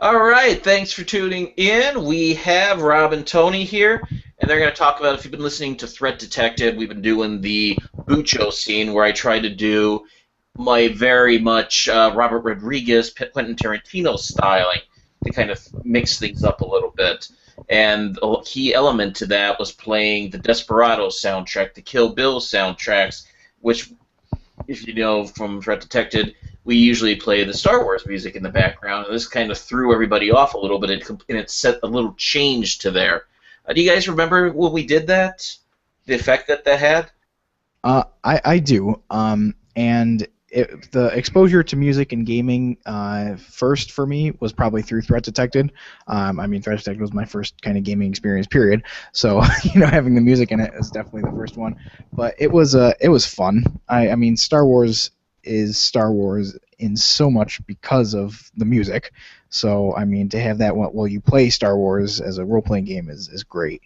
All right, thanks for tuning in. We have Rob and Tony here, and they're going to talk about if you've been listening to Threat Detected, we've been doing the Bucho scene where I try to do my very much Robert Rodriguez, Quentin Tarantino styling to kind of mix things up a little bit. And a key element to that was playing the Desperados soundtrack, the Kill Bill soundtracks, which if you know from Threat Detected, we usually play the Star Wars music in the background, and this kind of threw everybody off a little bit, and it set a little change to there. Do you guys remember when we did that? The effect that that had? I do. The exposure to music and gaming first for me was probably through Threat Detected. Threat Detected was my first kind of gaming experience, period. So, having the music in it is definitely the first one. But it was fun. Star Wars is Star Wars in so much because of the music. So, to have that while you play Star Wars as a role-playing game is great.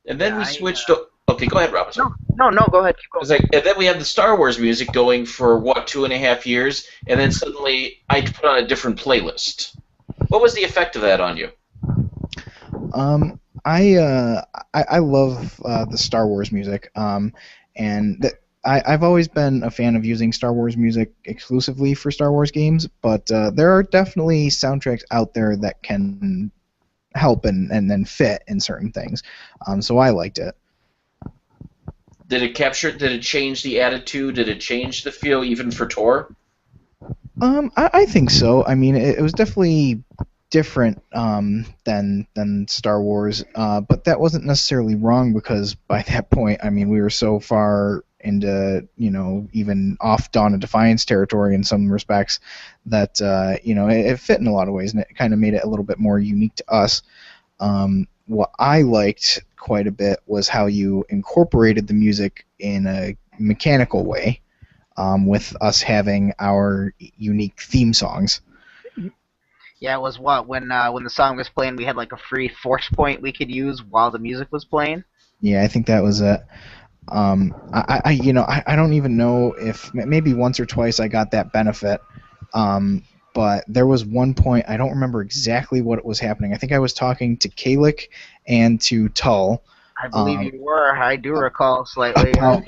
And then Yeah, we I switched to. Okay, go ahead, Robert. Sorry. no, go ahead, keep going. It's like, and then we had the Star Wars music going for, what, 2.5 years? And then suddenly I put on a different playlist. What was the effect of that on you? I love the Star Wars music, and I've always been a fan of using Star Wars music exclusively for Star Wars games, but there are definitely soundtracks out there that can help and then fit in certain things. So I liked it. Did it change the attitude? Did it change the feel even for Tor? I think so. It was definitely different than Star Wars, but that wasn't necessarily wrong because by that point, we were so far into even off Dawn of Defiance territory in some respects that it fit in a lot of ways, and it kind of made it a little bit more unique to us. What I liked quite a bit was how you incorporated the music in a mechanical way, with us having our unique theme songs. Yeah, it was when the song was playing, we had like a free force point we could use while the music was playing. Yeah, I think that was it. I don't even know if maybe once or twice I got that benefit. But there was one point I don't remember exactly what was happening. I think I was talking to Kalik and to Tull. I believe um, you were. I do recall slightly. about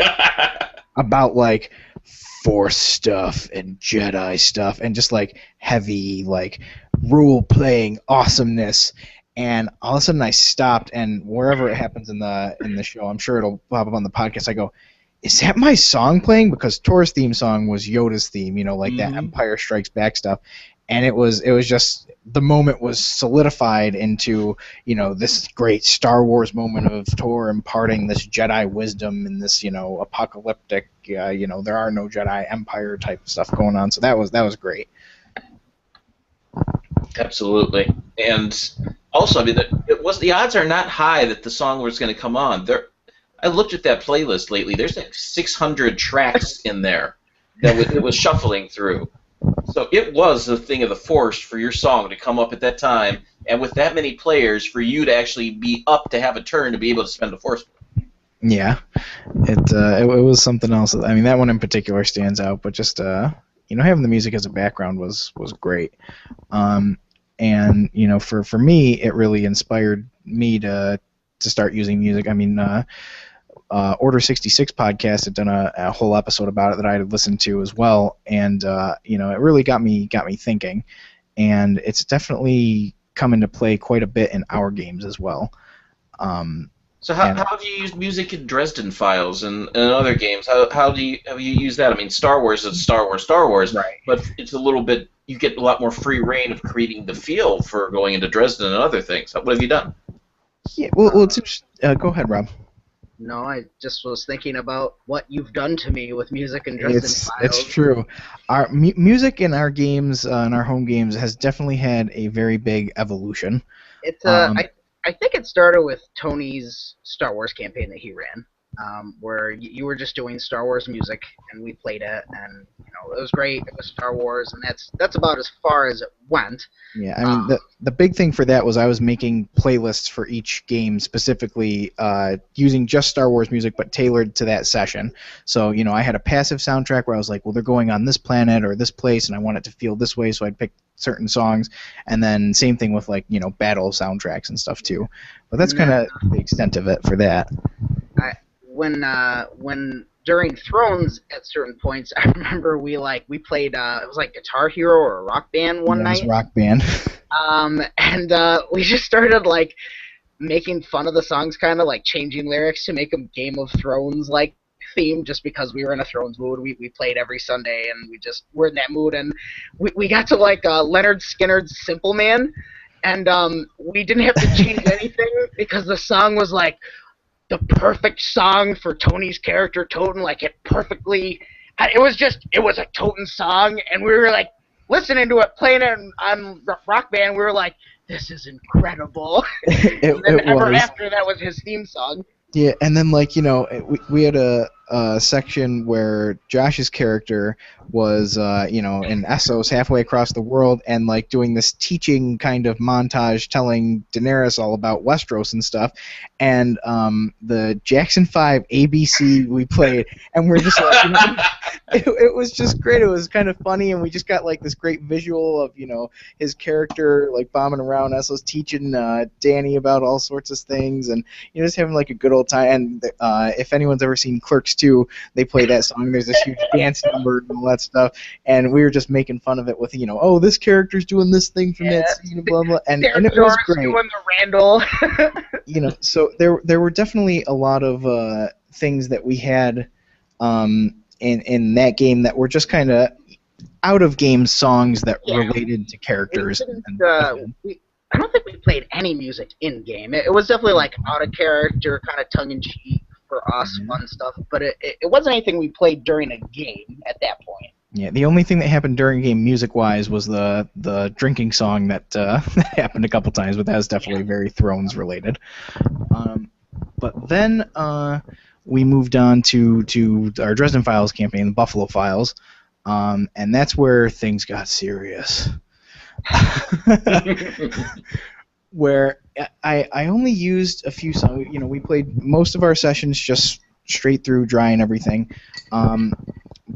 about like Force stuff and Jedi stuff and just like heavy like role playing awesomeness. And all of a sudden I stopped, and wherever it happens in the show, I'm sure it'll pop up on the podcast. I go, is that my song playing? Because Tor's theme song was Yoda's theme, like that Empire Strikes Back stuff. And it was just the moment was solidified into this great Star Wars moment of Tor imparting this Jedi wisdom and this apocalyptic there are no Jedi Empire type of stuff going on. So that was great. Absolutely. And also, the odds are not high that the song was going to come on. I looked at that playlist lately. There's like 600 tracks in there that it was shuffling through. So it was a thing of the force for your song to come up at that time, and with that many players, for you to actually be up to have a turn to be able to spend a force. Yeah, it was something else. That one in particular stands out, but just having the music as a background was great. And for me, it really inspired me to start using music. Order 66 podcast had done a whole episode about it that I had listened to as well, and it really got me thinking, and it's definitely come into play quite a bit in our games as well. So how have you used music in Dresden Files and other games? How have you used that? Star Wars is Star Wars, Right. but it's a little bit, you get a lot more free reign of creating the feel for going into Dresden and other things. What have you done? Yeah, well, it's interesting. Go ahead, Rob. No, I just was thinking about what you've done to me with music and Dresden It's Files. true. Our music in our games, in our home games, has definitely had a very big evolution. It's Um, I think it started with Tony's Star Wars campaign that he ran. where you were just doing Star Wars music, and we played it, and it was great. It was Star Wars, and that's about as far as it went. Yeah, I mean, the big thing for that was I was making playlists for each game specifically using just Star Wars music but tailored to that session. So, I had a passive soundtrack where I was like, well, they're going on this planet or this place, and I want it to feel this way, so I'd pick certain songs. And then same thing with, battle soundtracks and stuff, too. But that's kind of the extent of it for that. When during Thrones at certain points, I remember we played it was like Guitar Hero or a Rock Band one night. Rock Band. And we just started making fun of the songs, kind of changing lyrics to make them Game of Thrones theme, just because we were in a Thrones mood. We played every Sunday, and we just were in that mood, and we got to Leonard Skinner's Simple Man, and we didn't have to change anything because the song was the perfect song for Tony's character, Toten. It perfectly. It was a Toten song, and we were listening to it, playing it on Rock Band. We were like, "This is incredible." And then ever after that was his theme song. Yeah, and then we had a section where Josh's character was in Essos halfway across the world and doing this teaching kind of montage telling Daenerys all about Westeros and stuff, and the Jackson 5 ABC we played, and we're just it was just great. It was kind of funny, and we just got this great visual of his character bombing around Essos, teaching Danny about all sorts of things, and just having a good old time. And if anyone's ever seen Clerks 2, they play that song. There's this huge dance number and all that stuff, and we were just making fun of it with oh, this character's doing this thing from that scene, blah blah, and it was great. Doing the Randall. So there were definitely a lot of things that we had in that game that were just kind of out of game songs that related to characters. I don't think we played any music in game. It was definitely out of character, kind of tongue in cheek for us, fun stuff. But it wasn't anything we played during a game at that point. Yeah, the only thing that happened during a game music-wise was the drinking song that happened a couple times, but that was definitely very Thrones related. But then we moved on to our Dresden Files campaign, the Buffalo Files, and that's where things got serious. Where I only used a few songs. We played most of our sessions just straight through, dry and everything.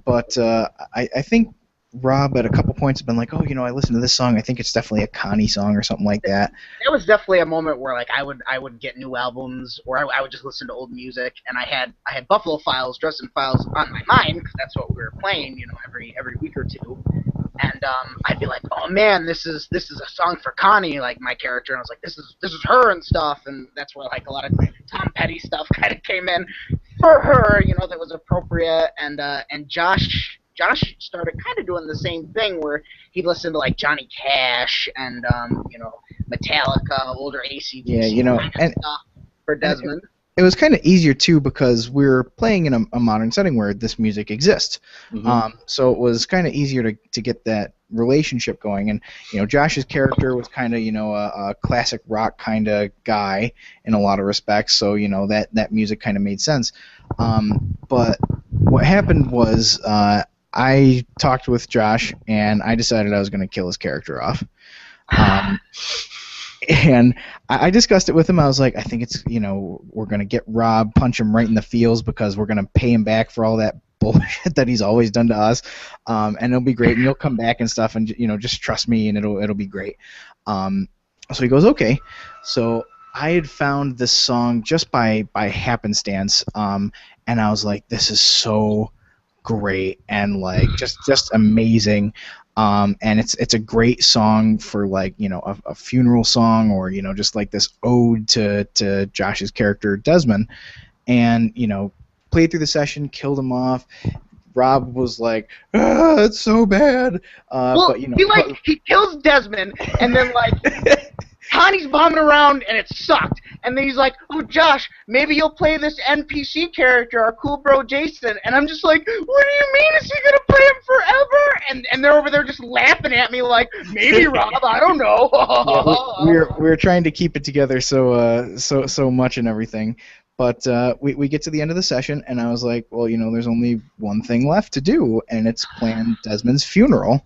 But I think Rob at a couple points have been like, oh, I listened to this song. I think it's definitely a Connie song or something like that. There was definitely a moment where I would get new albums, or I would just listen to old music, and I had Buffalo Files, Dresden Files on my mind because that's what we were playing, every week or two. And I'd be like, oh man, this is a song for Connie, my character, and I was like, this is her and stuff, and that's where a lot of Tom Petty stuff kind of came in for her, that was appropriate, and Josh started kind of doing the same thing where he'd listen to Johnny Cash and Metallica, older AC/DC and stuff for Desmond. It was kind of easier too because we're playing in a modern setting where this music exists. Mm-hmm. So it was kind of easier to get that relationship going. And Josh's character was kind of a classic rock kind of guy in a lot of respects. So that music kind of made sense. But what happened was I talked with Josh and I decided I was going to kill his character off. And I discussed it with him. I was like, I think it's, we're going to get Rob, punch him right in the feels because we're going to pay him back for all that bullshit that he's always done to us. And it'll be great. And you'll come back and stuff and, just trust me and it'll be great. So he goes, okay. So I had found this song just by happenstance. And I was like, this is so great and just amazing. And it's a great song for a funeral song or just this ode to Josh's character Desmond, and played through the session, killed him off. Rob was like, it's so bad. But he kills Desmond and then Connie's bombing around and it sucked. And then he's like, oh, Josh, maybe you'll play this NPC character, our cool bro Jason. And I'm just like, what do you mean? Is he going to play him forever? And they're over there just laughing at me like, maybe, Rob, I don't know. Yeah, we were trying to keep it together so much and everything. But we get to the end of the session, and I was like, well, there's only one thing left to do, and it's plan Desmond's funeral.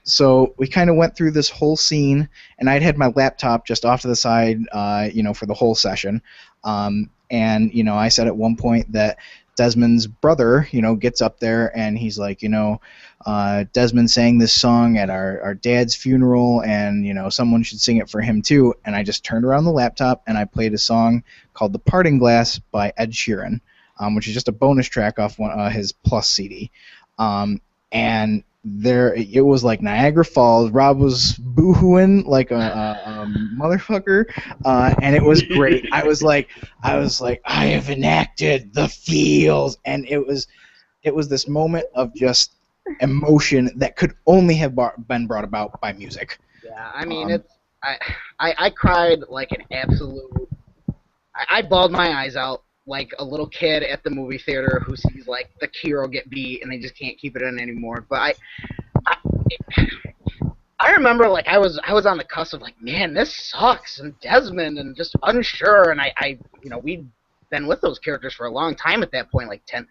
So we kind of went through this whole scene, and I'd had my laptop just off to the side, for the whole session. And I said at one point that Desmond's brother, gets up there and he's like, Desmond sang this song at our dad's funeral, and someone should sing it for him too. And I just turned around the laptop and I played a song called "The Parting Glass" by Ed Sheeran, which is just a bonus track off his Plus CD. And there, it was like Niagara Falls. Rob was boohooing like a motherfucker, and it was great. I was like, I have enacted the feels, and it was this moment of just emotion that could only have been brought about by music. Yeah, I mean, I cried like an absolute. I bawled my eyes out like a little kid at the movie theater who sees like the hero get beat and they just can't keep it in anymore. But I remember like I was on the cusp of like, man, this sucks, and Desmond, and just unsure, and I we'd been with those characters for a long time at that point, like 10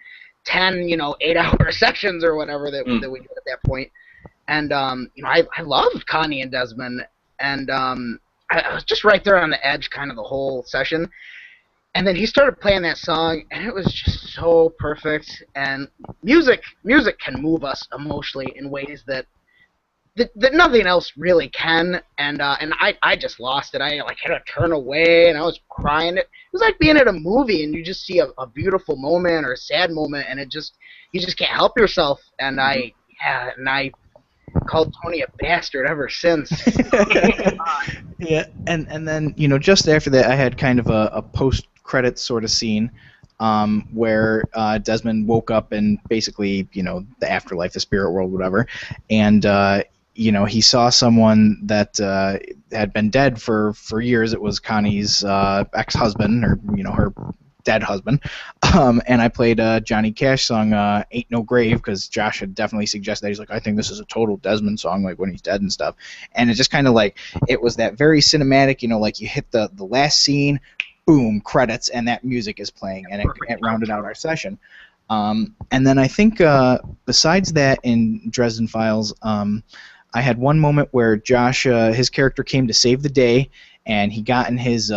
8-hour sessions or whatever that we did at that point. And I loved Connie and Desmond, and I was just right there on the edge kind of the whole session. And then he started playing that song, and it was just so perfect. And music can move us emotionally in ways that nothing else really can. And I just lost it. I like had to turn away, and I was crying. It was like being at a movie, and you just see a beautiful moment or a sad moment, and you just can't help yourself. And I called Tony a bastard ever since. Yeah, and then just after that, I had kind of a post-credits sort of scene where Desmond woke up in basically the afterlife, the spirit world, whatever, and he saw someone that had been dead for years. It was Connie's ex-husband, or her dead husband, and I played a Johnny Cash song, "Ain't No Grave," because Josh had definitely suggested that. He's like, I think this is a total Desmond song, like when he's dead and stuff. And it just kind of like, it was that very cinematic, like you hit the last scene, boom, credits, and that music is playing, and it rounded out our session. And then I think besides that, in Dresden Files, I had one moment where Josh, his character, came to save the day, and he got in his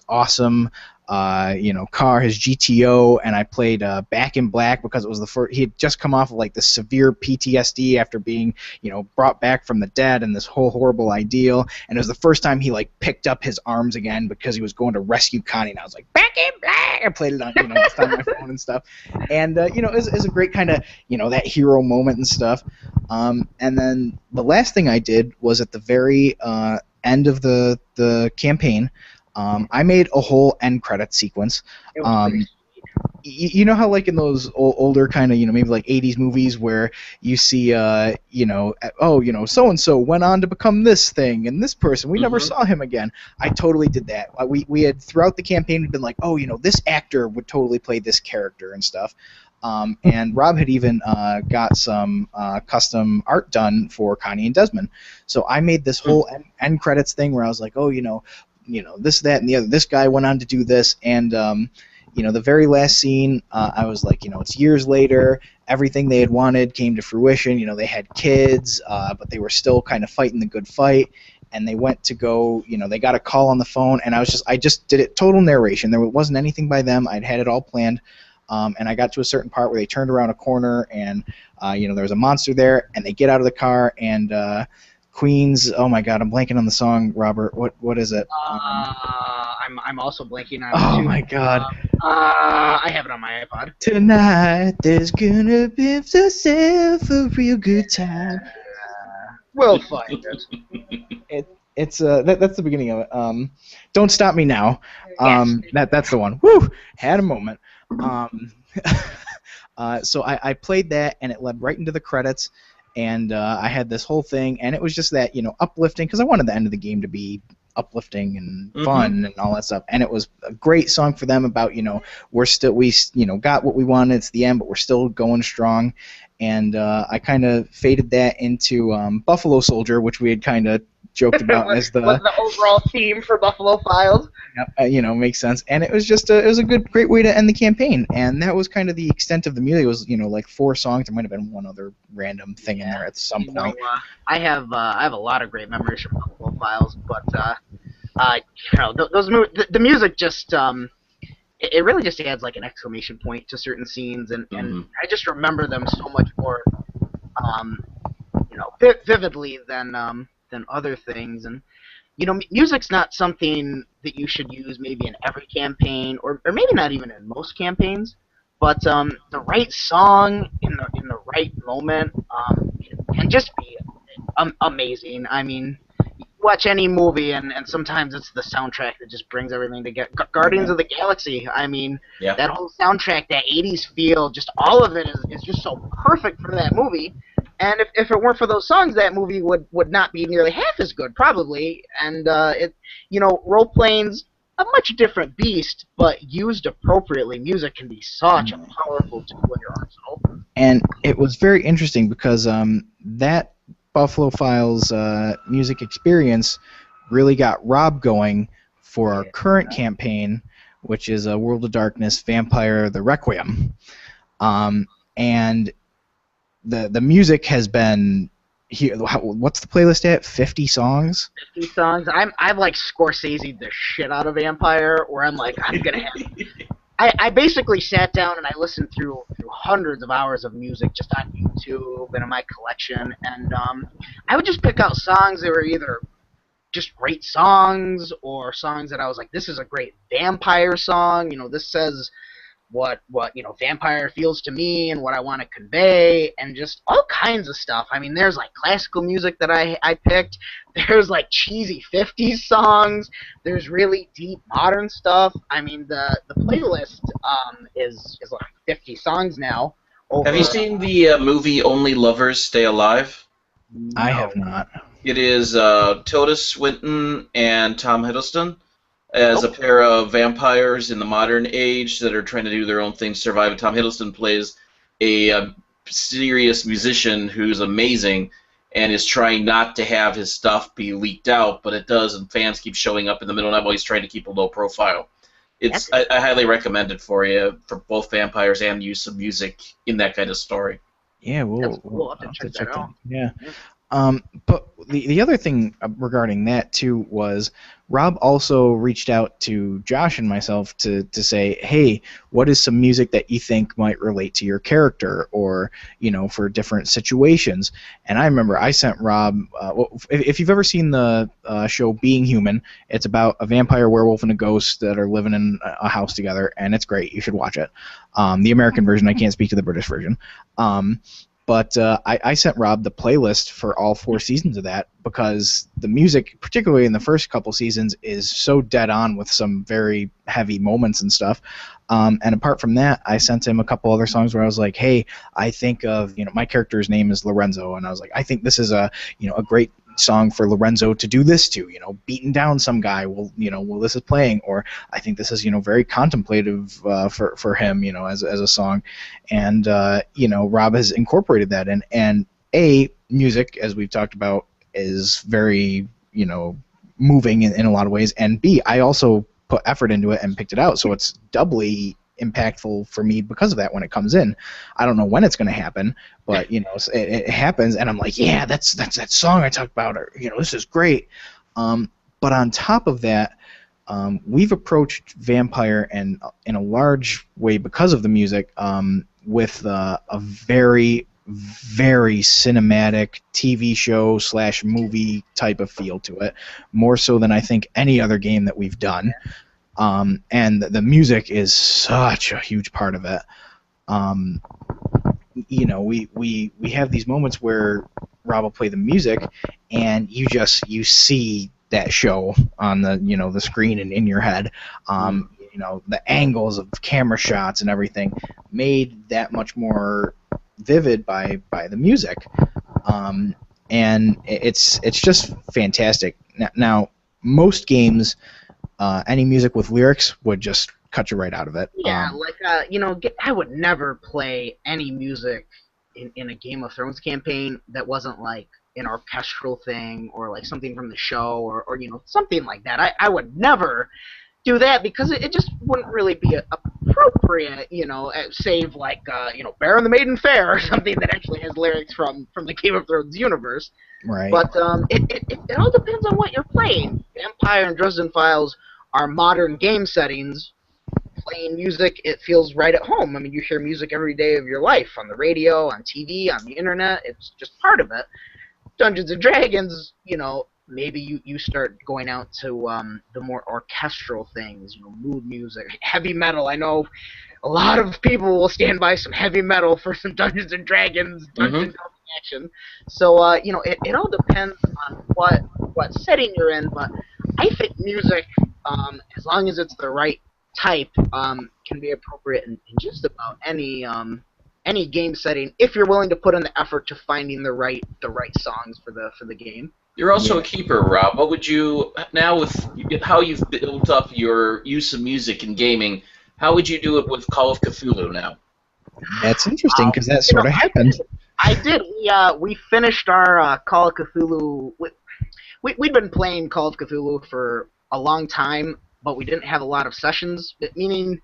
awesome car, his GTO, and I played Back in Black because it was the first. He had just come off of like the severe PTSD after being brought back from the dead and this whole horrible ideal, and it was the first time he like picked up his arms again because he was going to rescue Connie, and I was like, Back in Black. I played it on just on my phone and stuff, and it was a great kind of that hero moment and stuff. And then the last thing I did was at the very end of the campaign. I made a whole end credit sequence. You know how like in those older kind of maybe like 80s movies where you see so and so went on to become this thing, and this person we never saw him again. I totally did that. We had throughout the campaign we'd been like, this actor would totally play this character and stuff. And Rob had even got some custom art done for Connie and Desmond. So I made this whole end credits thing where I was like, this, that, and the other. This guy went on to do this, and the very last scene, I was like, it's years later. Everything they had wanted came to fruition. They had kids, but they were still kind of fighting the good fight. And they went to go. They got a call on the phone, and I just did it total narration. There wasn't anything by them. I'd had it all planned. And I got to a certain part where they turned around a corner, and there was a monster there, and they get out of the car, and Queen's, oh my God, I'm blanking on the song, Robert. What is it? I'm also blanking on it Oh too. my God. I have it on my iPod. Tonight there's gonna be yourself a real good time. We'll find it. It's that's the beginning of it. Don't Stop Me Now. Yes. That's the one. Woo! Had a moment. So I played that, and it led right into the credits. And I had this whole thing, and it was just that, uplifting, because I wanted the end of the game to be uplifting and fun and all that stuff. And it was a great song for them about, we got what we wanted, it's the end, but we're still going strong. and I kind of faded that into Buffalo Soldier, which we had kind of joked about as the was the overall theme for Buffalo Files. makes sense. And it was just it was a great way to end the campaign. And that was kind of the extent of the music. It was like 4 songs. There might have been one other random thing in there at some point. I have a lot of great memories from Buffalo Files, but the music just it really just adds like an exclamation point to certain scenes, and I just remember them so much more vividly than other things. And music's not something that you should use maybe in every campaign, or maybe not even in most campaigns, but the right song in the right moment can just be amazing. I mean, you watch any movie, and sometimes it's the soundtrack that just brings everything together. Guardians of the Galaxy, I mean, that whole soundtrack, that 80s feel, just all of it is just so perfect for that movie. And if it weren't for those songs, that movie would not be nearly half as good, probably. And role-playing's a much different beast, but used appropriately, music can be such a powerful tool in your arsenal. And it was very interesting because that Buffalo Files music experience really got Rob going for our current campaign, which is World of Darkness Vampire the Requiem. And the music has been here. What's the playlist at? 50 songs? 50 songs. I've like Scorsese'd the shit out of Vampire, where I'm like, I'm gonna have. I basically sat down and I listened through hundreds of hours of music just on YouTube and in my collection, and I would just pick out songs that were either just great songs or songs that I was like, this is a great vampire song. This says what vampire feels to me and what I want to convey, and just all kinds of stuff. I mean, there's like classical music that I picked. There's like cheesy 50s songs. There's really deep modern stuff. I mean, the playlist is like 50 songs now. Have you seen the movie Only Lovers Stay Alive? I have not. It is Tilda Swinton and Tom Hiddleston as a pair of vampires in the modern age that are trying to do their own thing to survive. And Tom Hiddleston plays a serious musician who's amazing and is trying not to have his stuff be leaked out, but it does, and fans keep showing up in the middle, and I've always tried to keep a low profile. I highly recommend it for you, for both vampires and use of music in that kind of story. Yeah, we'll have to check that out. Yeah. But the other thing regarding that too was Rob also reached out to Josh and myself to say, hey, what is some music that you think might relate to your character, or for different situations? And I remember I sent Rob. If you've ever seen the show Being Human, it's about a vampire, werewolf, and a ghost that are living in a house together, and it's great. You should watch it. The American version. I can't speak to the British version. But I sent Rob the playlist for all 4 seasons of that, because the music, particularly in the first couple seasons, is so dead on with some very heavy moments and stuff. And apart from that, I sent him a couple other songs where I was like, hey, I think of, my character's name is Lorenzo, and I was like, I think this is a great song for Lorenzo to do this to, beating down some guy while this is playing, or I think this is very contemplative for him, as a song. And Rob has incorporated that in, and music, as we've talked about, is very moving in a lot of ways, and B, I also put effort into it and picked it out, so it's doubly impactful for me because of that. When it comes in, I don't know when it's going to happen, but it happens, and I'm like, yeah, that's that song I talked about, or this is great. But on top of that, we've approached Vampire, and in a large way because of the music, with a very, very cinematic TV show / movie type of feel to it, more so than I think any other game that we've done. And the music is such a huge part of it. We have these moments where Rob will play the music, and you see that show on the the screen and in your head. The angles of camera shots and everything made that much more vivid by the music. And it's just fantastic. Now most games, any music with lyrics would just cut you right out of it. Yeah, I would never play any music in a Game of Thrones campaign that wasn't like an orchestral thing or like something from the show or something like that. I would never do that because it just wouldn't really be appropriate, save like Bear and the Maiden Fair or something that actually has lyrics from the Game of Thrones universe. Right. But it all depends on what you're playing. Vampire and Dresden Files are modern game settings. Playing music, it feels right at home. I mean, you hear music every day of your life on the radio, on TV, on the internet. It's just part of it. Dungeons and Dragons, maybe you start going out to the more orchestral things, mood music, heavy metal. I know a lot of people will stand by some heavy metal for some Dungeons and Dragons, Dungeon action. So it all depends on what setting you're in. But I think music, as long as it's the right type, can be appropriate in just about any game setting if you're willing to put in the effort to finding the right songs for the game. You're also a keeper, Rob. What would you, now with how you've built up your use of music in gaming, how would you do it with Call of Cthulhu now? That's interesting because that sort of happened. I did. We finished our Call of Cthulhu. We'd been playing Call of Cthulhu for a long time, but we didn't have a lot of sessions, meaning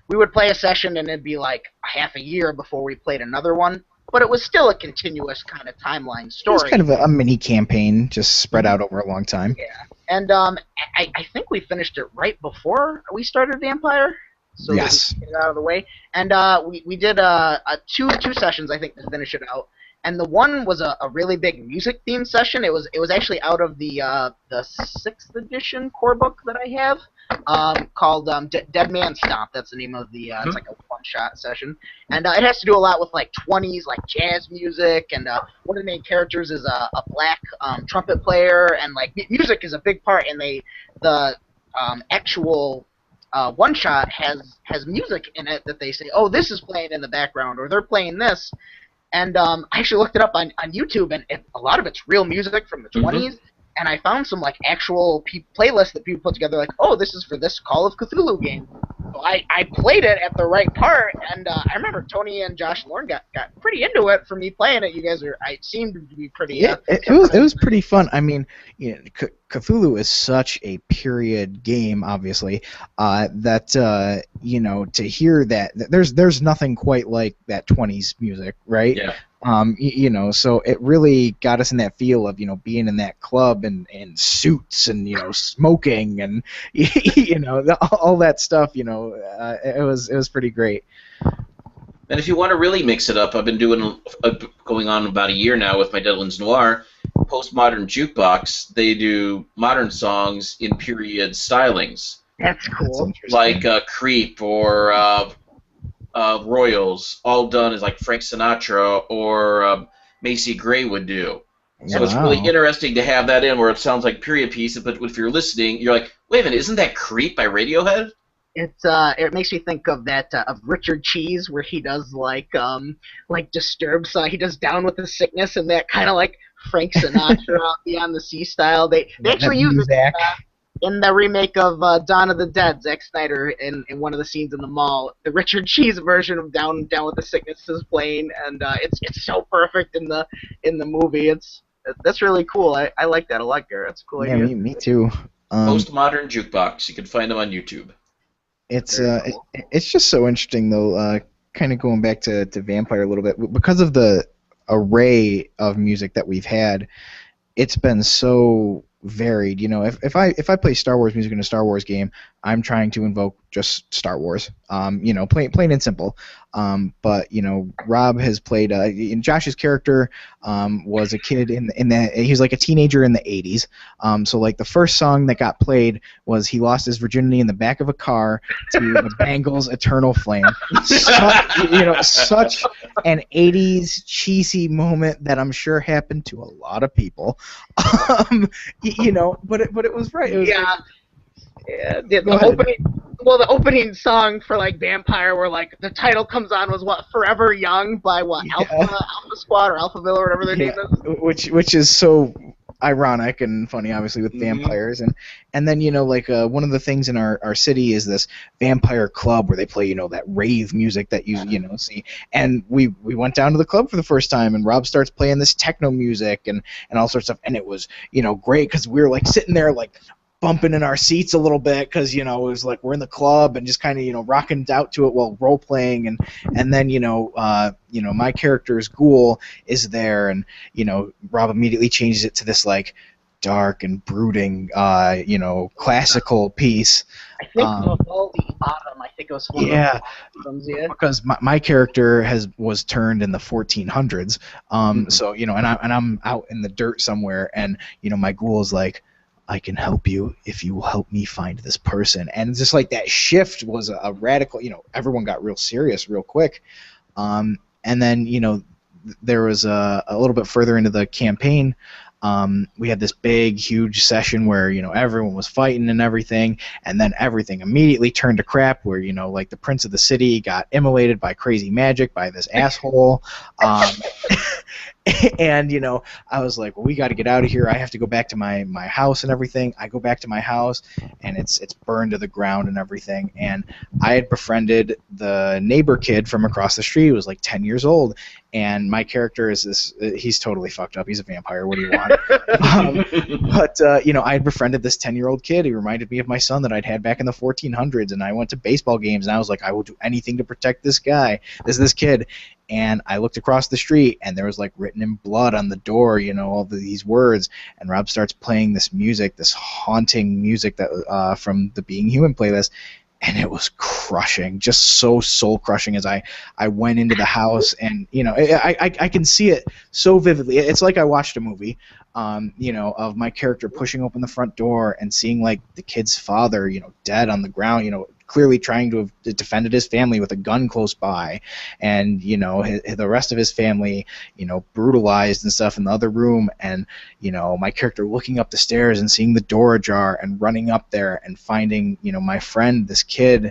we would play a session and it'd be like half a year before we played another one. But it was still a continuous kind of timeline story. It was kind of a mini campaign, just spread out over a long time. Yeah, and I think we finished it right before we started Vampire. So yes. That we get it out of the way. And we did two sessions, I think, to finish it out. And the one was a really big music theme session. It was actually out of the 6th edition core book that I have, called Dead Man Stomp. That's the name of the it's like a one-shot session. And it has to do a lot with like 20s like jazz music, and one of the main characters is a black trumpet player, and like music is a big part, and the actual one-shot has music in it that they say, oh, this is playing in the background, or they're playing this. And I actually looked it up on YouTube, and a lot of it's real music from the 20s, and I found some like actual playlists that people put together, like, oh, this is for this Call of Cthulhu game. So I played it at the right part, and I remember Tony and Josh and Lauren got pretty into it for me playing it. You guys seemed to be pretty. Yeah, it was pretty fun. I mean, Cthulhu is such a period game, obviously, that to hear that there's nothing quite like that 20s music, right? Yeah. So it really got us in that feel of, being in that club and suits and, smoking and, all that stuff, it was pretty great. And if you want to really mix it up, I've been doing going on about a year now with my Deadlands Noir Postmodern Jukebox. They do modern songs in period stylings. That's cool. Like Creep or Royals, all done as like Frank Sinatra or Macy Gray would do. So it's really interesting to have that in where it sounds like period piece, but if you're listening, you're like, wait a minute, isn't that Creep by Radiohead? It makes me think of that of Richard Cheese, where he does like Disturbed, so he does Down with the Sickness, and that kind of like Frank Sinatra Beyond the Sea style. They actually use it in the remake of Dawn of the Dead. Zack Snyder in one of the scenes in the mall, the Richard Cheese version of Down with the Sickness is playing, and it's so perfect in the movie. That's really cool. I like that a lot, Garrett. It's a cool idea. Yeah, me too. Postmodern Jukebox. You can find them on YouTube. It's just so interesting though. Kind of going back to Vampire a little bit, because of the array of music that we've had. It's been so varied. If I play Star Wars music in a Star Wars game, I'm trying to invoke just Star Wars. Plain and simple. But Rob has played. Josh's character was a kid in the. He was like a teenager in the '80s. So like the first song that got played was "He Lost His Virginity in the Back of a Car" to the Bangles' "Eternal Flame." Such an '80s cheesy moment that I'm sure happened to a lot of people. But it was right. It was the opening song for like Vampire, where like the title comes on, was what, Forever Young by what, Alpha Squad or Alphaville or whatever their name is. Which is so ironic and funny, obviously, with vampires, and then like one of the things in our city is this vampire club where they play that rave music that you see, and we went down to the club for the first time, and Rob starts playing this techno music and all sorts of stuff, and it was great because we were like sitting there like bumping in our seats a little bit because it was like we're in the club and just kind of rocking out to it while role playing, and then my character's ghoul is there, and Rob immediately changes it to this like dark and brooding classical piece. I think of all the autumn. I think it was one of the autumns, because my character was turned in the 1400s, so and I'm out in the dirt somewhere, and my ghoul is like, I can help you if you will help me find this person. And just like that shift was a radical, everyone got real serious real quick. And then, there was a little bit further into the campaign, we had this big, huge session where, everyone was fighting and everything, and then everything immediately turned to crap where, like the prince of the city got immolated by crazy magic by this asshole. And, I was like, well, we got to get out of here. I have to go back to my house and everything. I go back to my house, and it's burned to the ground and everything. And I had befriended the neighbor kid from across the street who was like 10 years old. And my character is this, he's totally fucked up. He's a vampire. What do you want? But I had befriended this 10-year-old kid. He reminded me of my son that I'd had back in the 1400s. And I went to baseball games, and I was like, I will do anything to protect this guy, this kid. And I looked across the street, and there was like written in blood on the door, all these words. And Rob starts playing this music, this haunting music that from the Being Human playlist, and it was crushing, just so soul crushing. As I went into the house, and I can see it so vividly. It's like I watched a movie, of my character pushing open the front door and seeing like the kid's father, dead on the ground, clearly trying to have defended his family with a gun close by, and the rest of his family brutalized and stuff in the other room, and my character looking up the stairs and seeing the door ajar and running up there and finding my friend, this kid,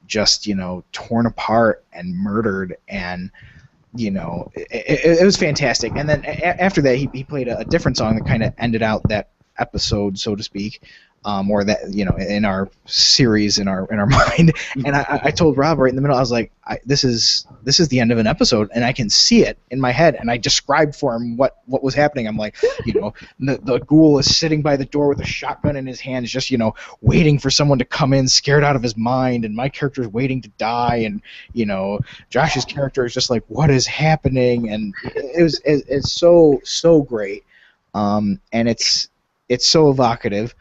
just torn apart and murdered. And it was fantastic. And then after that he played a different song that kind of ended out that episode, so to speak, or that in our series, in our mind. And I told Rob right in the middle, I was like, this is the end of an episode, and I can see it in my head. And I described for him what was happening. I'm like, the ghoul is sitting by the door with a shotgun in his hands, just waiting for someone to come in, scared out of his mind. And my character is waiting to die, and Josh's character is just like, what is happening? And it's so great, and it's so evocative.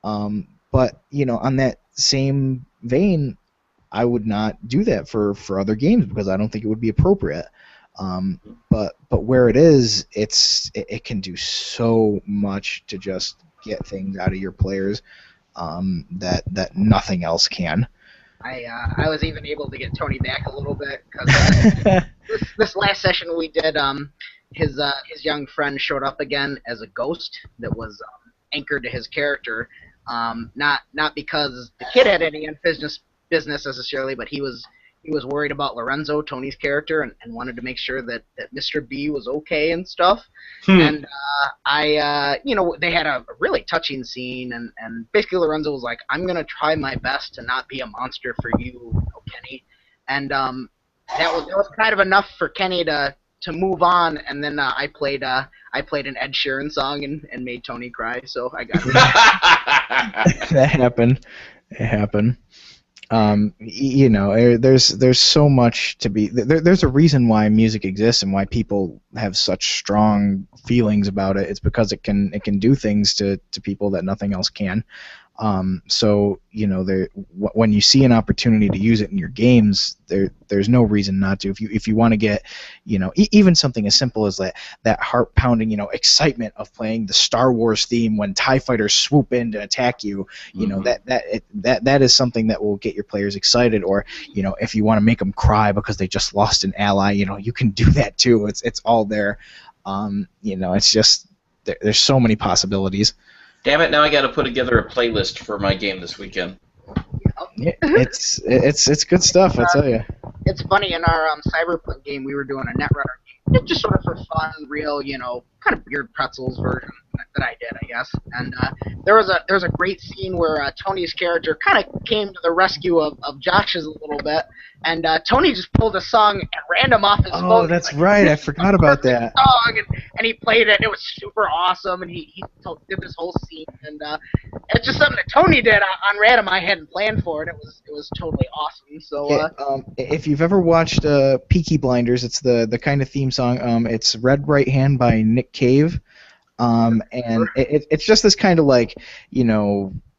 But on that same vein, I would not do that for other games because I don't think it would be appropriate. But where it is, it can do so much to just get things out of your players that nothing else can. I was even able to get Tony back a little bit because this last session we did, his young friend showed up again as a ghost that was anchored to his character. Not because the kid had any business necessarily, but he was worried about Lorenzo, Tony's character, and wanted to make sure that Mr. B was okay and stuff. And they had a really touching scene, and basically Lorenzo was like, I'm gonna try my best to not be a monster for you, Kenny. And that was kind of enough for Kenny to move on, and then I played an Ed Sheeran song and made Tony cry, so I got That happened. It happened. There's so much to be. There's a reason why music exists and why people have such strong feelings about it. It's because it can do things to people that nothing else can. So when you see an opportunity to use it in your games, there's no reason not to. If you want to get, even something as simple as that heart pounding, excitement of playing the Star Wars theme when TIE fighters swoop in to attack you, that is something that will get your players excited. Or if you want to make them cry because they just lost an ally, you can do that too. It's all there. It's just there's so many possibilities. Damn it! Now I got to put together a playlist for my game this weekend. Yeah, it's good stuff, I tell you. It's funny, in our Cyberpunk game, we were doing a Netrunner game, just sort of for fun, real, kind of weird pretzels version. that I did, I guess. And there was a great scene where Tony's character kind of came to the rescue of Josh's a little bit, and Tony just pulled a song at random off his phone. Oh, that's right. I forgot about that. Song, and he played it. And it was super awesome, and he did this whole scene, and it's just something that Tony did on random. I hadn't planned for it. It was totally awesome. So if you've ever watched Peaky Blinders, it's the kind of theme song. It's Red Right Hand by Nick Cave. And it's just this kind of like,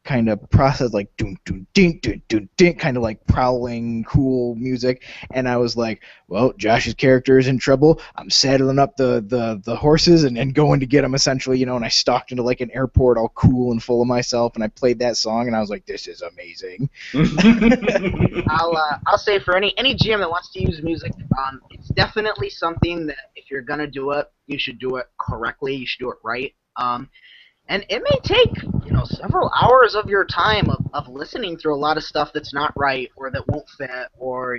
kind of process, like doon doon ding doon doon ding, kind of like prowling cool music. And I was like, well, Josh's character is in trouble. I'm saddling up the horses and going to get him, essentially, and I stalked into like an airport all cool and full of myself, and I played that song, and I was like, this is amazing. I'll say for any GM that wants to use music, it's definitely something that if you're gonna do it, you should do it correctly. You should do it right. And it may take, several hours of your time of listening through a lot of stuff that's not right or that won't fit, or,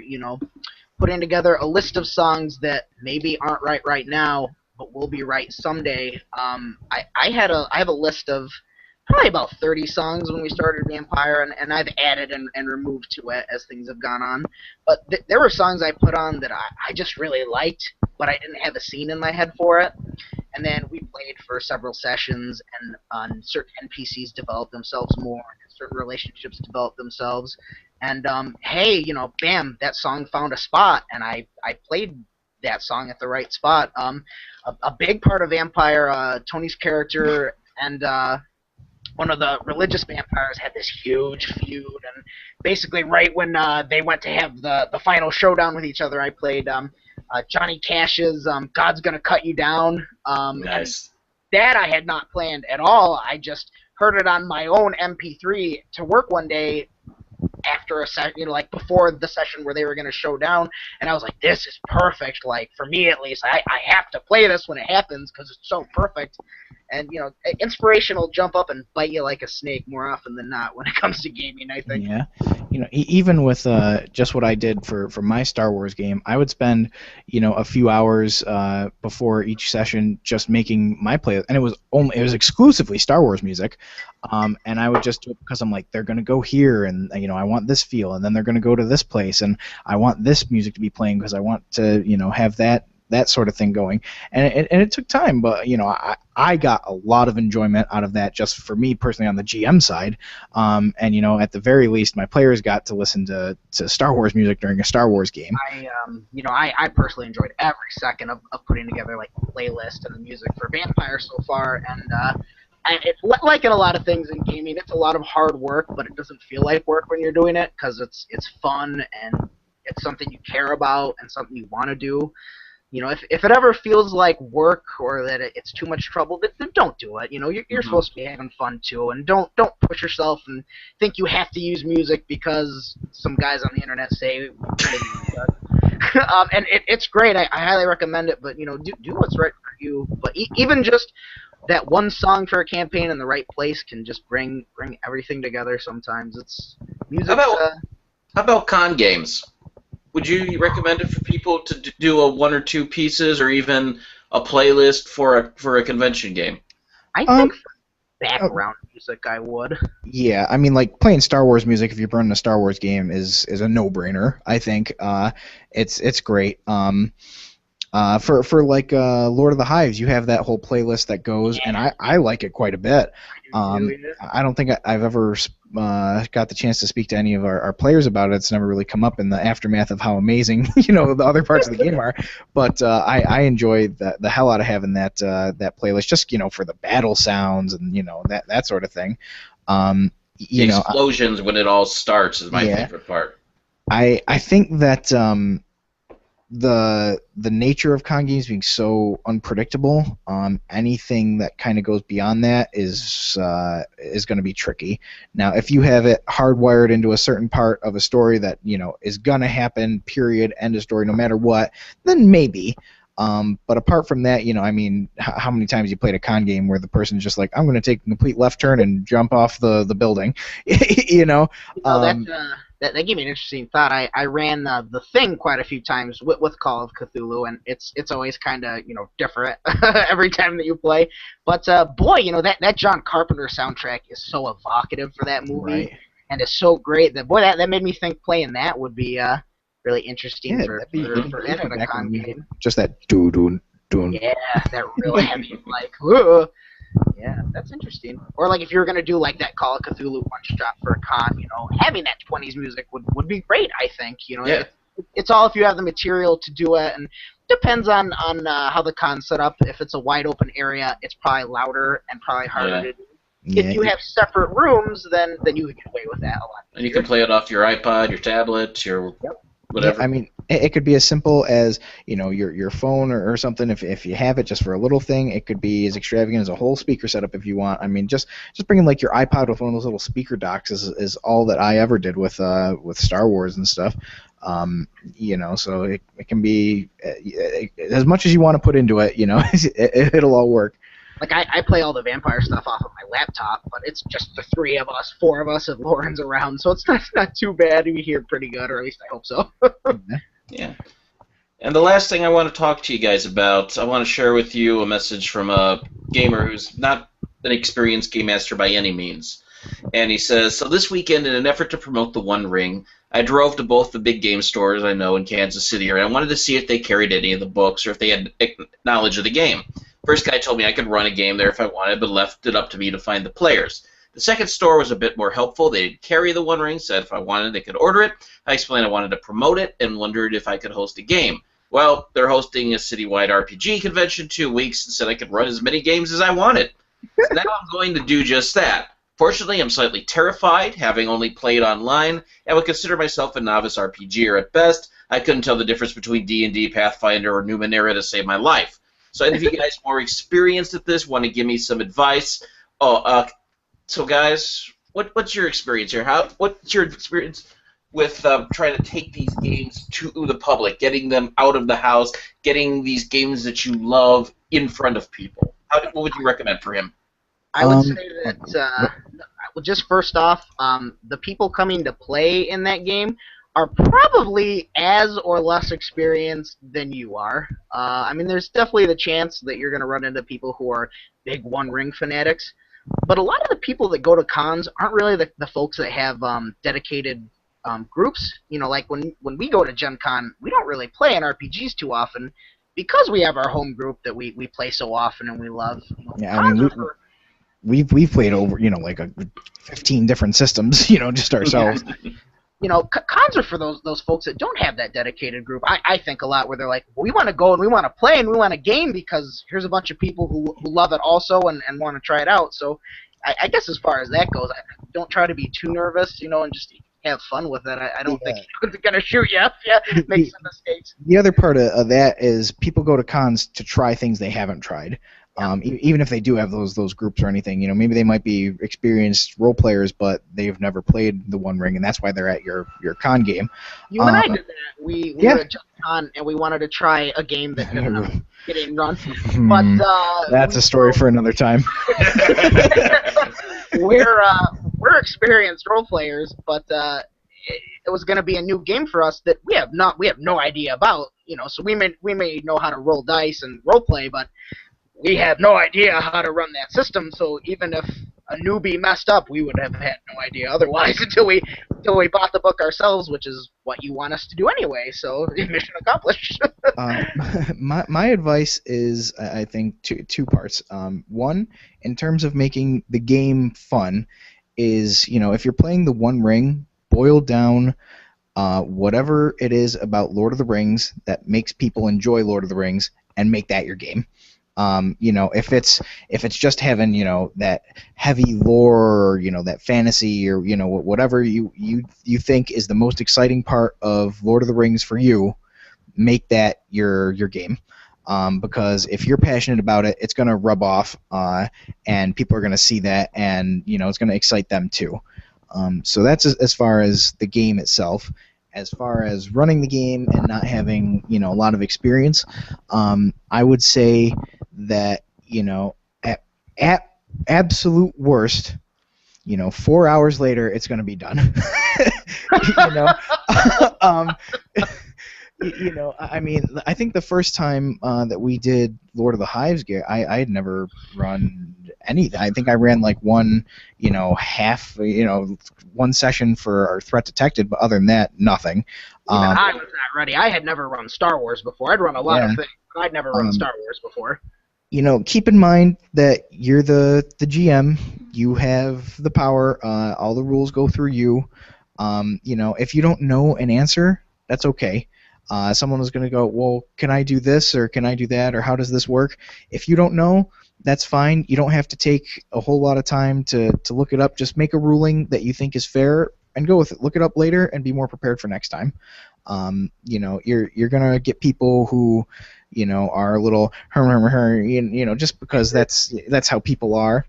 putting together a list of songs that maybe aren't right now, but will be right someday. I have a list of probably about 30 songs when we started Vampire, and I've added and removed to it as things have gone on. But there were songs I put on that I just really liked, but I didn't have a scene in my head for it. And then we played for several sessions, and certain NPCs developed themselves more, and certain relationships developed themselves. And hey, bam, that song found a spot, and I played that song at the right spot. A big part of Vampire, Tony's character and one of the religious vampires had this huge feud, and basically right when they went to have the final showdown with each other, I played Johnny Cash's God's Gonna Cut You Down. Nice. That I had not planned at all. I just heard it on my own MP3 to work one day after a session, like before the session where they were going to show down, and I was like, this is perfect. Like, for me at least, I have to play this when it happens because it's so perfect. And, inspiration will jump up and bite you like a snake more often than not when it comes to gaming, I think. Yeah. Even with just what I did for my Star Wars game, I would spend, a few hours before each session just making my playlist, and it was exclusively Star Wars music. And I would just do it because I'm like, they're going to go here, and, I want this feel, and then they're going to go to this place, and I want this music to be playing because I want to, have that sort of thing going. And it took time, but, I got a lot of enjoyment out of that just for me personally on the GM side. And, at the very least, my players got to listen to Star Wars music during a Star Wars game. I personally enjoyed every second of putting together, like, the playlist and the music for Vampire so far, and, it's like in a lot of things in gaming, it's a lot of hard work, but it doesn't feel like work when you're doing it because it's fun and it's something you care about and something you want to do. If it ever feels like work or that it's too much trouble, then don't do it. You're supposed to be having fun too, and don't push yourself and think you have to use music because some guys on the internet say. And it's great. I highly recommend it, but do what's right for you. But even just that one song for a campaign in the right place can just bring everything together. Sometimes it's music. How about con games? Would you recommend it for people to do a one or two pieces, or even a playlist for a convention game? I think for background music, I would. Yeah, I mean, like playing Star Wars music if you're running a Star Wars game is a no-brainer. I think it's great. For like Lord of the Hives, you have that whole playlist that goes, and I like it quite a bit. I don't think I've ever got the chance to speak to any of our players about it. It's never really come up in the aftermath of how amazing the other parts of the game are. But I enjoy the hell out of having that playlist, just for the battle sounds and that sort of thing. The explosions when it all starts is my favorite part. I think that the nature of con games being so unpredictable, anything that kind of goes beyond that is going to be tricky. Now, if you have it hardwired into a certain part of a story that is going to happen, period, end of story, no matter what, then maybe. But apart from that, I mean, how many times you played a con game where the person's just like, I'm going to take a complete left turn and jump off the building, you know? That gave me an interesting thought. I ran the Thing quite a few times with Call of Cthulhu, and it's always kind of different every time that you play. But boy, that John Carpenter soundtrack is so evocative for that movie, Right. and it's so great that that made me think playing that would be really interesting Yeah, for that'd be a con game. Just that doo-doo. Yeah, that real heavy, like, ugh. Yeah, that's interesting. Or like if you were gonna do like that Call of Cthulhu one shot for a con, having that 20s music would be great. I think Yeah. it's all if you have the material to do it, and depends on how the con's set up. If it's a wide open area, it's probably louder and probably harder to do. Yeah. If you have separate rooms, then you can get away with that a lot. And you can play it off your iPod, your tablet, your whatever. Yeah, I mean, it could be as simple as your phone or something. If you have it just for a little thing, it could be as extravagant as a whole speaker setup if you want. I mean, just bringing like your iPod with one of those little speaker docks is all that I ever did with Star Wars and stuff. So it can be as much as you want to put into it. It'll all work. Like I play all the vampire stuff off of my laptop, but it's just the four of us, and Lauren's around, so it's not too bad. We hear pretty good, or at least I hope so. Yeah. And the last thing I want to talk to you guys about, I want to share with you a message from a gamer who's not an experienced game master by any means. And he says, so this weekend, in an effort to promote the One Ring, I drove to both the big game stores I know in Kansas City, and I wanted to see if they carried any of the books or if they had knowledge of the game. First guy told me I could run a game there if I wanted, but left it up to me to find the players. The second store was a bit more helpful. They didn't carry the One Ring, said if I wanted they could order it. I explained I wanted to promote it and wondered if I could host a game. Well, they're hosting a citywide RPG convention 2 weeks and said I could run as many games as I wanted. So now I'm going to do just that. Fortunately, I'm slightly terrified, having only played online, and would consider myself a novice RPGer at best. I couldn't tell the difference between D&D, Pathfinder, or Numenera to save my life. So any of you guys more experienced at this want to give me some advice? So guys, what's your experience here? What's your experience with trying to take these games to the public, getting them out of the house, getting these games that you love in front of people? What would you recommend for him? I would say that, just first off, the people coming to play in that game are probably as or less experienced than you are. I mean, there's definitely the chance that you're going to run into people who are big One Ring fanatics, but a lot of the people that go to cons aren't really the folks that have dedicated groups. Like when we go to Gen Con, we don't really play in RPGs too often because we have our home group that we play so often and we love. Yeah, I mean, we've played over, like 15 different systems, just ourselves. Cons are for those folks that don't have that dedicated group. I think a lot where they're like, we want to go and we want to play and we want a game because here's a bunch of people who love it also and want to try it out. So I guess as far as that goes, I don't try to be too nervous, and just have fun with it. I don't think anyone's going to shoot you if you make some mistakes. The other part of that is people go to cons to try things they haven't tried. Even if they do have those groups or anything, maybe they might be experienced role players, but they've never played the One Ring, and that's why they're at your con game. You and I did that. We were at Gen Con, and we wanted to try a game that didn't run. But that's a story for another time. We're experienced role players, but it was going to be a new game for us that we have no idea about. So we may know how to roll dice and role play, but we have no idea how to run that system, so even if a newbie messed up, we would have had no idea otherwise until we bought the book ourselves, which is what you want us to do anyway, so mission accomplished. My advice is, I think, two parts. One, in terms of making the game fun, is, if you're playing the One Ring, boil down whatever it is about Lord of the Rings that makes people enjoy Lord of the Rings and make that your game. If it's just having that heavy lore or that fantasy or whatever you think is the most exciting part of Lord of the Rings for you, make that your game. Because if you're passionate about it, it's gonna rub off, and people are gonna see that, and it's gonna excite them too. So that's as far as the game itself. as far as running the game and not having a lot of experience, I would say that at absolute worst, 4 hours later it's going to be done. you know, um, I mean, I think the first time that we did Lord of the Hives gear, I had never run anything. I think I ran like one, half, one session for our Threat Detected, but other than that, nothing. Even I was not ready. I had never run Star Wars before. I'd run a lot of things, but I'd never run Star Wars before. Keep in mind that you're the GM. You have the power. All the rules go through you. If you don't know an answer, that's okay. Someone is going to go, well, can I do this or can I do that or how does this work? If you don't know, that's fine. You don't have to take a whole lot of time to look it up. Just make a ruling that you think is fair and go with it. Look it up later and be more prepared for next time. You're going to get people who, are a little, just because that's how people are.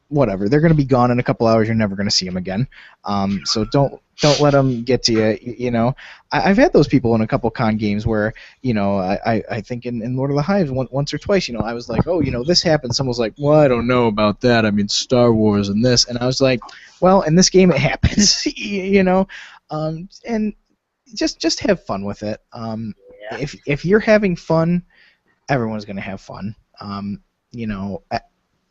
Whatever, they're going to be gone in a couple hours. You're never going to see them again. So don't let them get to you. I've had those people in a couple con games where I think in Lord of the Hives once or twice I was like, oh, this happened. Someone was like, well, I don't know about that. I mean, Star Wars and this, and I was like, well, in this game it happens. And just have fun with it. If you're having fun, everyone's going to have fun.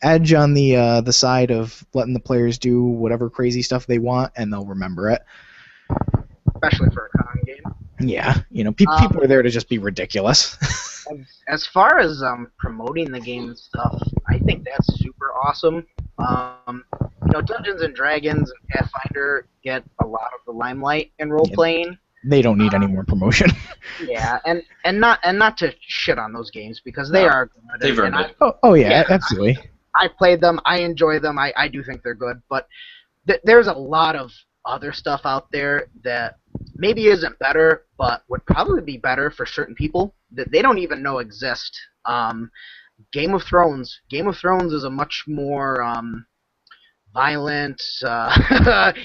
Edge on the side of letting the players do whatever crazy stuff they want, and they'll remember it. Especially for a con game. Yeah, people are there to just be ridiculous. As far as promoting the game and stuff, I think that's super awesome. Dungeons and Dragons and Pathfinder get a lot of the limelight in role playing. They don't need any more promotion. Yeah, and not to shit on those games because they are good. They've earned it. Oh yeah, absolutely. I played them. I enjoy them. I do think they're good. But there's a lot of other stuff out there that maybe isn't better, but would probably be better for certain people that they don't even know exist. Game of Thrones. Game of Thrones is a much more violent,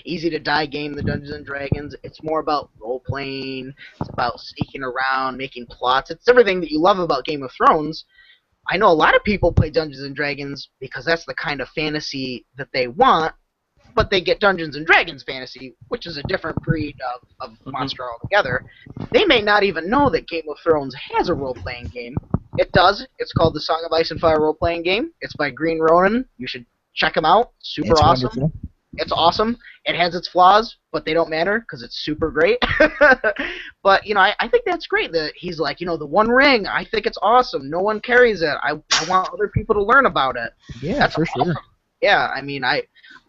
easy to die game than Dungeons and Dragons. It's more about role playing. It's about sneaking around, making plots. It's everything that you love about Game of Thrones. I know a lot of people play Dungeons and Dragons because that's the kind of fantasy that they want, but they get Dungeons and Dragons fantasy, which is a different breed of monster altogether. They may not even know that Game of Thrones has a role-playing game. It does. It's called the Song of Ice and Fire role-playing game. It's by Green Ronin. You should check them out. Super awesome. Wonderful. It's awesome. It has its flaws, but they don't matter because it's super great. But, I think that's great that he's like, the One Ring, I think it's awesome. No one carries it. I want other people to learn about it. Yeah, that's for awesome. sure. Yeah,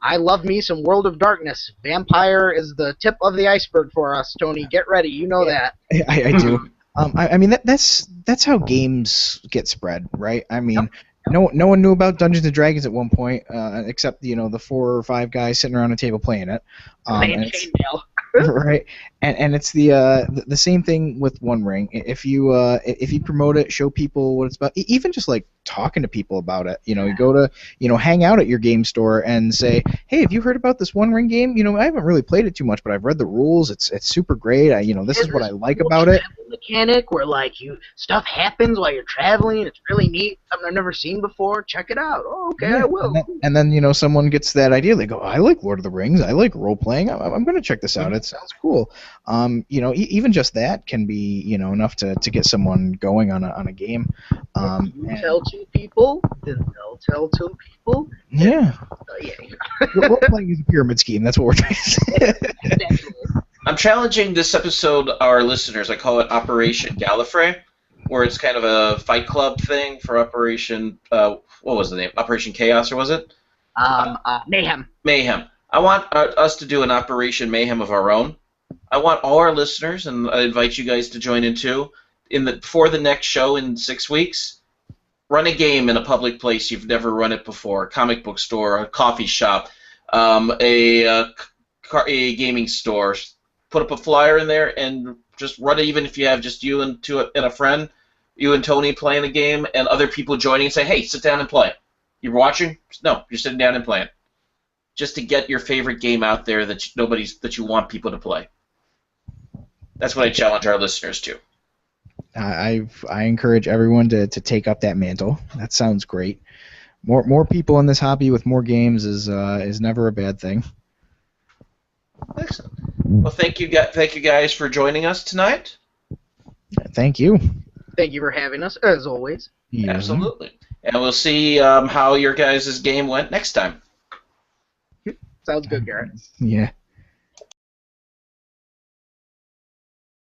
I love me some World of Darkness. Vampire is the tip of the iceberg for us, Tony. Get ready. You know that. I do. I mean, that's how games get spread, right? I mean... Yep. No one knew about Dungeons and Dragons at one point, except the 4 or 5 guys sitting around a table playing it. Playing chainmail. Right, and it's the same thing with One Ring. If you promote it, show people what it's about, even just like talking to people about it. You go to hang out at your game store and say, hey, have you heard about this One Ring game? I haven't really played it too much, but I've read the rules. It's super great. This is what I like about it. Mechanic where stuff happens while you're traveling. It's really neat. Something I've never seen before. Check it out. Oh, okay, yeah, I will. And then someone gets that idea. They go, I like Lord of the Rings. I like role playing. I'm going to check this out. It sounds cool. Even just that can be enough to get someone going on a game. You tell 2 people, then they'll tell 2 people. Yeah. Role playing is a pyramid scheme. That's what we're trying to say. I'm challenging this episode our listeners. I call it Operation Gallifrey, where it's kind of a Fight Club thing for Operation. What was the name? Operation Chaos, or was it? Mayhem. Mayhem. I want us to do an Operation Mayhem of our own. I want all our listeners, and I invite you guys to join in too. Before the next show in 6 weeks, run a game in a public place you've never run it before. A comic book store, a coffee shop, a gaming store. Put up a flyer in there and just run it, even if you have just you and a friend, you and Tony playing the game, and other people joining and say, hey, sit down and play it. You're watching? No, you're sitting down and playing. Just to get your favorite game out there that you want people to play. That's what I challenge our listeners to. I encourage everyone to take up that mantle. That sounds great. More people in this hobby with more games is never a bad thing. Excellent. Well, thank you guys for joining us tonight. Thank you. Thank you for having us, as always. Yeah. Absolutely. And we'll see how your guys' game went next time. Sounds good, Garrett. Yeah.